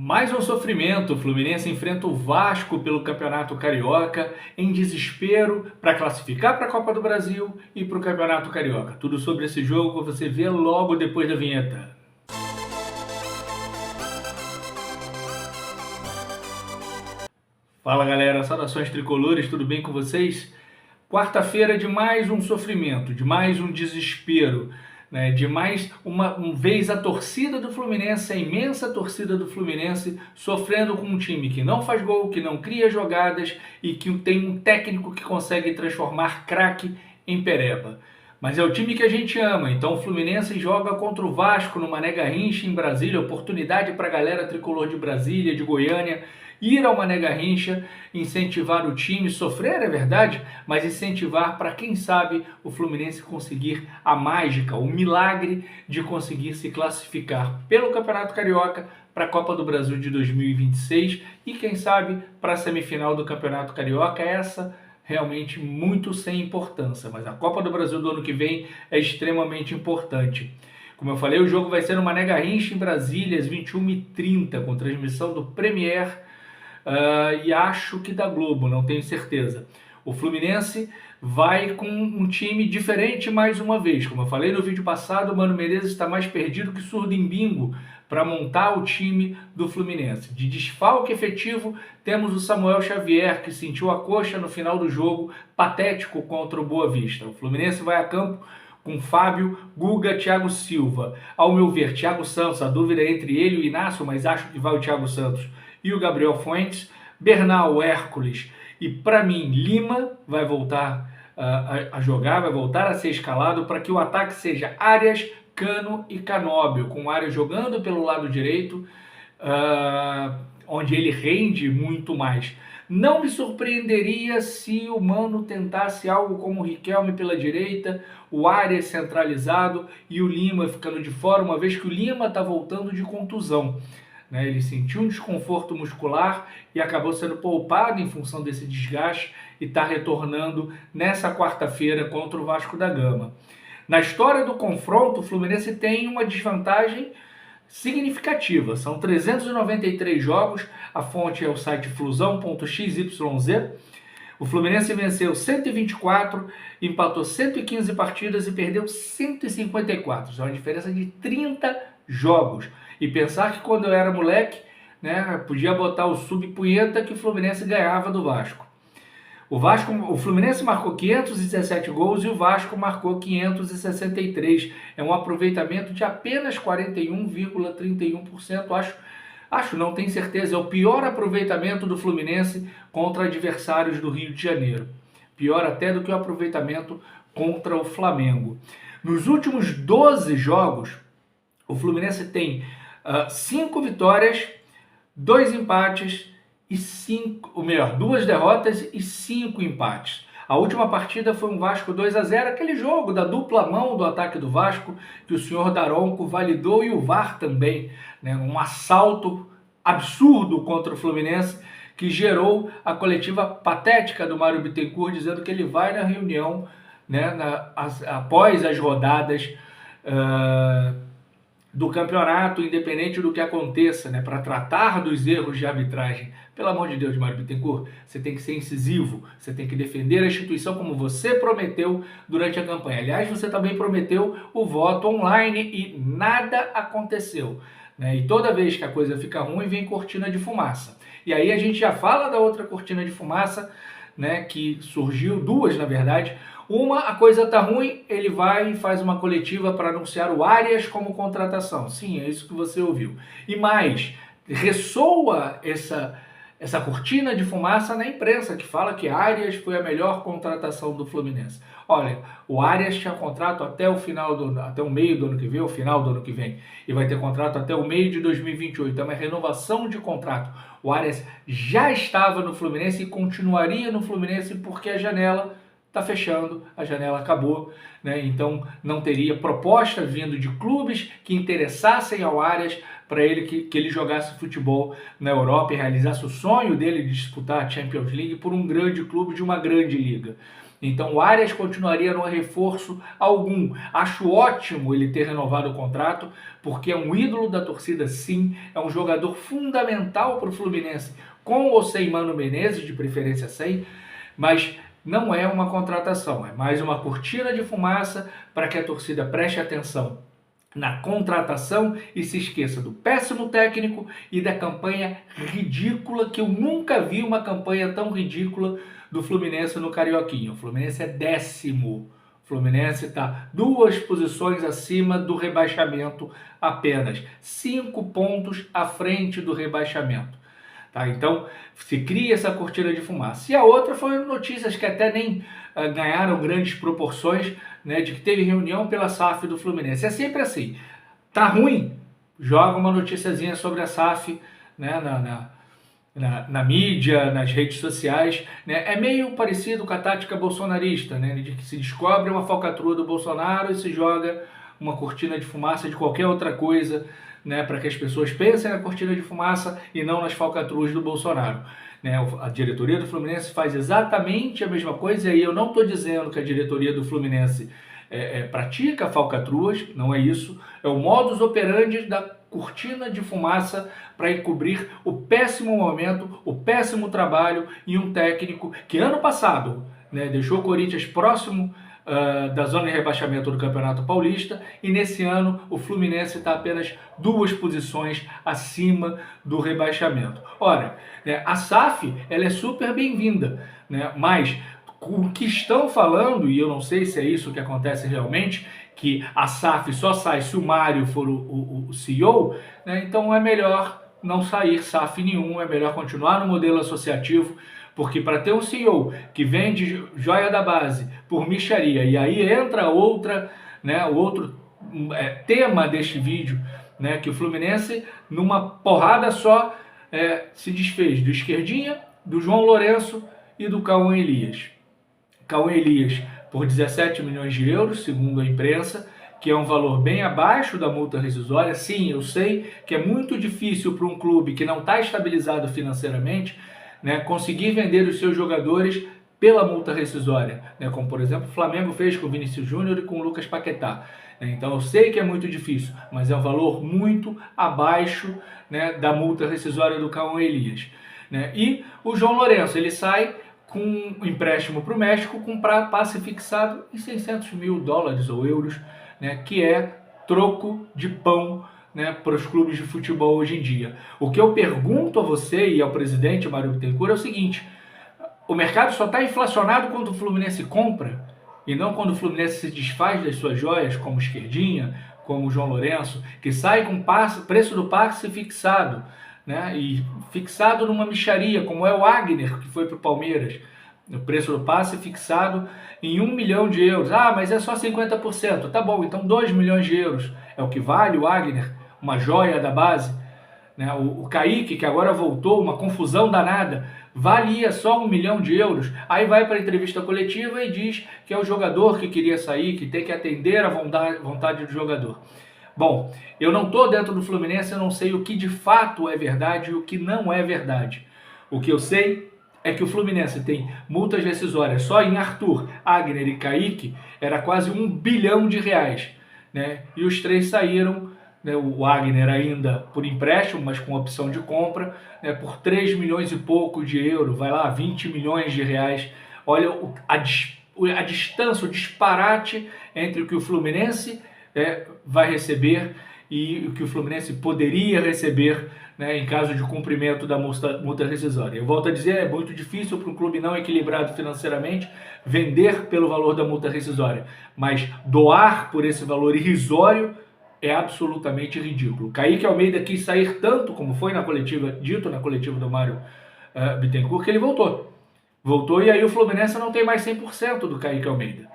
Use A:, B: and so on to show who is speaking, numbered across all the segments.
A: Mais um sofrimento. O Fluminense enfrenta o Vasco pelo Campeonato Carioca em desespero para classificar para a Copa do Brasil e para o Campeonato Carioca. Tudo sobre esse jogo você vê logo depois da vinheta. Fala galera, saudações tricolores, tudo bem com vocês? Quarta-feira de mais um sofrimento, de mais um desespero, né? De mais uma vez a torcida do Fluminense, a imensa torcida do Fluminense, sofrendo com um time que não faz gol, que não cria jogadas e que tem um técnico que consegue transformar craque em pereba. Mas é o time que a gente ama, então o Fluminense joga contra o Vasco no Mané Garrincha em Brasília, oportunidade para a galera tricolor de Brasília, de Goiânia, ir ao Mané Garrincha, incentivar o time, sofrer é verdade, mas incentivar para quem sabe o Fluminense conseguir a mágica, o milagre de conseguir se classificar pelo Campeonato Carioca para a Copa do Brasil de 2026 e quem sabe para a semifinal do Campeonato Carioca, essa realmente muito sem importância, mas a Copa do Brasil do ano que vem é extremamente importante. Como eu falei, o jogo vai ser no Mané Garrincha em Brasília às 21h30 com transmissão do Premier e acho que da Globo, não tenho certeza. O Fluminense vai com um time diferente mais uma vez. Como eu falei no vídeo passado, o Mano Menezes está mais perdido que surdo em bingo para montar o time do Fluminense. De desfalque efetivo, temos o Samuel Xavier, que sentiu a coxa no final do jogo, patético contra o Boa Vista. O Fluminense vai a campo com Fábio, Guga, Thiago Silva. Ao meu ver, Thiago Santos, a dúvida é entre ele e o Inácio, mas acho que vai o Thiago Santos e o Gabriel Fuentes, Bernal, Hércules e, para mim, Lima vai voltar a jogar, vai voltar a ser escalado para que o ataque seja Arias, Cano e Canóbio, com o Arias jogando pelo lado direito, onde ele rende muito mais. Não me surpreenderia se o Mano tentasse algo como o Riquelme pela direita, o Arias centralizado e o Lima ficando de fora, uma vez que o Lima está voltando de contusão. Ele sentiu um desconforto muscular e acabou sendo poupado em função desse desgaste e está retornando nessa quarta-feira contra o Vasco da Gama. Na história do confronto, o Fluminense tem uma desvantagem significativa. São 393 jogos, a fonte é o site flusão.xyz. O Fluminense venceu 124, empatou 115 partidas e perdeu 154. Isso é uma diferença de 30 jogos. E pensar que quando eu era moleque, podia botar o sub-punheta que o Fluminense ganhava do Vasco. O Fluminense marcou 517 gols e o Vasco marcou 563. É um aproveitamento de apenas 41,31%. Acho, não tenho certeza, é o pior aproveitamento do Fluminense contra adversários do Rio de Janeiro. Pior até do que o aproveitamento contra o Flamengo. Nos últimos 12 jogos, o Fluminense tem 5 vitórias, 2 empates e 2 derrotas e 5 empates. A última partida foi um Vasco 2-0, aquele jogo da dupla mão do ataque do Vasco, que o senhor Daronco validou e o VAR também. Um assalto absurdo contra o Fluminense, que gerou a coletiva patética do Mário Bittencourt, dizendo que ele vai na reunião após as rodadas do campeonato, independente do que aconteça, para tratar dos erros de arbitragem. Pelo amor de Deus, Mário Bittencourt, você tem que ser incisivo, você tem que defender a instituição como você prometeu durante a campanha. Aliás, você também prometeu o voto online e nada aconteceu. E toda vez que a coisa fica ruim, vem cortina de fumaça. E aí a gente já fala da outra cortina de fumaça, que surgiu, duas na verdade. Uma, a coisa tá ruim, ele vai e faz uma coletiva para anunciar o Arias como contratação. Sim, é isso que você ouviu. E mais, ressoa essa cortina de fumaça na imprensa, que fala que Arias foi a melhor contratação do Fluminense. Olha, o Arias tinha contrato até o meio do ano que vem, o final do ano que vem, e vai ter contrato até o meio de 2028. É uma renovação de contrato. O Arias já estava no Fluminense e continuaria no Fluminense porque a janela está fechando, a janela acabou, então não teria proposta vindo de clubes que interessassem ao Arias para ele que ele jogasse futebol na Europa e realizasse o sonho dele de disputar a Champions League por um grande clube de uma grande liga. Então o Arias continuaria no reforço algum. Acho ótimo ele ter renovado o contrato, porque é um ídolo da torcida, sim, é um jogador fundamental para o Fluminense, com ou sem Mano Menezes, de preferência sem, mas não é uma contratação, é mais uma cortina de fumaça para que a torcida preste atenção na contratação e se esqueça do péssimo técnico e da campanha ridícula, que eu nunca vi uma campanha tão ridícula do Fluminense no Carioquinha. O Fluminense é 10º. O Fluminense está 2 posições acima do rebaixamento apenas. 5 pontos à frente do rebaixamento. Tá? Então, se cria essa cortina de fumaça. E a outra foi notícias que até nem ganharam grandes proporções, né, de que teve reunião pela SAF do Fluminense. É sempre assim. Tá ruim? Joga uma noticiazinha sobre a SAF, né, na mídia, nas redes sociais. Né? É meio parecido com a tática bolsonarista, né, de que se descobre uma falcatrua do Bolsonaro e se joga uma cortina de fumaça de qualquer outra coisa, né, para que as pessoas pensem na cortina de fumaça e não nas falcatruas do Bolsonaro. Né? A diretoria do Fluminense faz exatamente a mesma coisa, e aí eu não estou dizendo que a diretoria do Fluminense pratica falcatruas, não é isso, é o modus operandi da cortina de fumaça para encobrir o péssimo momento, o péssimo trabalho e um técnico que ano passado, né, deixou o Corinthians próximo da zona de rebaixamento do Campeonato Paulista, e nesse ano o Fluminense está apenas 2 posições acima do rebaixamento. Ora, né, a SAF ela é super bem-vinda, né, mas o que estão falando, e eu não sei se é isso que acontece realmente, que a SAF só sai se o Mário for o CEO, né, então é melhor não sair SAF nenhum, é melhor continuar no modelo associativo, porque para ter um CEO que vende joia da base por mixaria, e aí entra outra, né, o outro tema deste vídeo, né, que o Fluminense, numa porrada só, se desfez do Esquerdinha, do João Lourenço e do Cauã Elias. Cauã Elias por 17 milhões de euros, segundo a imprensa, que é um valor bem abaixo da multa rescisória. Sim, eu sei que é muito difícil para um clube que não está estabilizado financeiramente, né, conseguir vender os seus jogadores pela multa rescisória, né, como por exemplo o Flamengo fez com o Vinícius Júnior e com o Lucas Paquetá. Então eu sei que é muito difícil, mas é um valor muito abaixo, né, da multa rescisória do Cauã Elias. Né? E o João Lourenço, ele sai com um empréstimo para o México com passe fixado em 600 mil dólares ou euros, né, que é troco de pão, né, para os clubes de futebol hoje em dia. O que eu pergunto a você e ao presidente Mário Bittencourt é o seguinte: o mercado só está inflacionado quando o Fluminense compra e não quando o Fluminense se desfaz das suas joias, como o Esquerdinha, como o João Lourenço, que sai com preço do passe fixado, né, e fixado numa mixaria, como é o Wagner, que foi para o Palmeiras. O preço do passe fixado em 1 milhão de euros. Ah, mas é só 50%. Tá bom, então 2 milhões de euros. É o que vale o Wagner, uma joia da base. Né? O Kaique, que agora voltou, uma confusão danada, valia só 1 milhão de euros. Aí vai para a entrevista coletiva e diz que é o jogador que queria sair, que tem que atender à vontade do jogador. Bom, eu não estou dentro do Fluminense, eu não sei o que de fato é verdade e o que não é verdade. O que eu sei é que o Fluminense tem multas rescisórias só em Arthur, Agner e Kaique, era quase 1 bilhão de reais. Né? E os 3 saíram, né, o Agner ainda por empréstimo, mas com opção de compra, né, por 3 milhões e pouco de euros, vai lá, 20 milhões de reais. Olha a distância, o disparate entre o que o Fluminense vai receber e o que o Fluminense poderia receber, né, em caso de cumprimento da multa rescisória. Eu volto a dizer, é muito difícil para um clube não equilibrado financeiramente vender pelo valor da multa rescisória, mas doar por esse valor irrisório é absolutamente ridículo. Kaique Almeida quis sair tanto, como foi dito na coletiva do Mário Bittencourt, que ele voltou. Voltou, e aí o Fluminense não tem mais 100% do Kaique Almeida.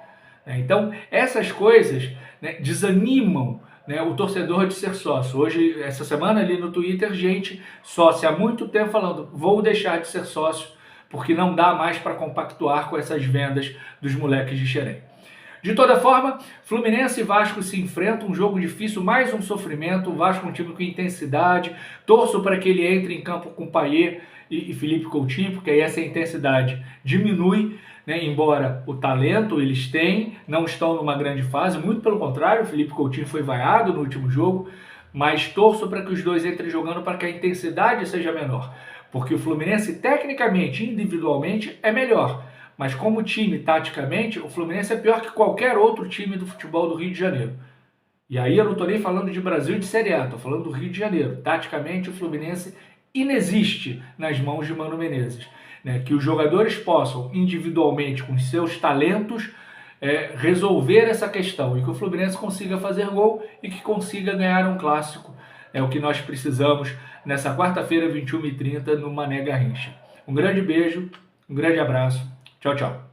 A: Então, essas coisas, né, desanimam, né, o torcedor de ser sócio. Hoje, essa semana ali no Twitter, gente sócia há muito tempo falando: vou deixar de ser sócio porque não dá mais para compactuar com essas vendas dos moleques de Xerém. De toda forma, Fluminense e Vasco se enfrentam, um jogo difícil, mais um sofrimento, o Vasco é um time com intensidade, torço para que ele entre em campo com Payet e Felipe Coutinho, porque aí essa intensidade diminui, né? Embora o talento eles têm, não estão numa grande fase, muito pelo contrário, o Felipe Coutinho foi vaiado no último jogo, mas torço para que os dois entrem jogando para que a intensidade seja menor, porque o Fluminense tecnicamente, individualmente, é melhor, mas como time, taticamente, o Fluminense é pior que qualquer outro time do futebol do Rio de Janeiro. E aí eu não estou nem falando de Brasil e de Série A, estou falando do Rio de Janeiro. Taticamente, o Fluminense inexiste nas mãos de Mano Menezes. Né? Que os jogadores possam, individualmente, com seus talentos, resolver essa questão e que o Fluminense consiga fazer gol e que consiga ganhar um clássico. É o que nós precisamos nessa quarta-feira, 21h30, no Mané Garrincha. Um grande beijo, um grande abraço. Tchau, tchau.